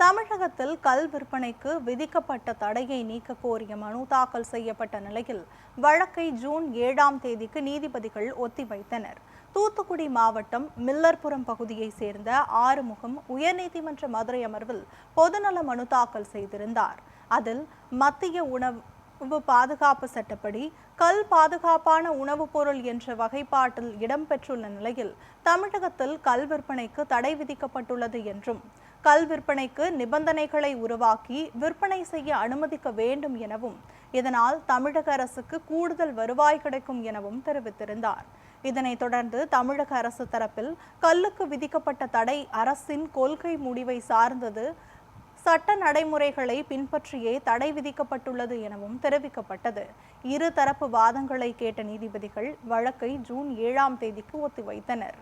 தமிழகத்தில் கல் விற்பனைக்கு விதிக்கப்பட்ட தடையை நீக்க கோரிய மனு தாக்கல் செய்யப்பட்ட நிலையில் வழக்கை ஜூன் 7ஆம் தேதிக்கு நீதிபதிகள் ஒத்திவைத்தனர். தூத்துக்குடி மாவட்டம் மில்லர்புரம் பகுதியைச் சேர்ந்த ஆறுமுகம் உயர்நீதிமன்ற மதுரை அமர்வில் பொதுநல மனு தாக்கல் செய்திருந்தார். அதில் மத்திய உணவு பாதுகாப்பு சட்டப்படி கல் பாதுகாப்பான உணவுப் பொருள் என்ற வகைப்பாட்டில் இடம்பெற்றுள்ள நிலையில் தமிழகத்தில் கல் விற்பனைக்கு தடை விதிக்கப்பட்டுள்ளது என்றும், கல் விற்பனைக்கு நிபந்தனைகளை உருவாக்கி விற்பனை செய்ய அனுமதிக்க வேண்டும் எனவும், இதனால் தமிழக அரசுக்கு கூடுதல் வருவாய் கிடைக்கும் எனவும் தெரிவித்திருந்தார். இதனைத் தொடர்ந்து தமிழக அரசு தரப்பில் கல்லுக்கு விதிக்கப்பட்ட தடை அரசின் கொள்கை முடிவை சார்ந்தது, சட்ட நடைமுறைகளை பின்பற்றியே தடை விதிக்கப்பட்டுள்ளது எனவும் தெரிவிக்கப்பட்டது. இரு தரப்பு வாதங்களை கேட்ட நீதிபதிகள் வழக்கை ஜூன் 7ஆம் தேதிக்கு ஒத்திவைத்தனர்.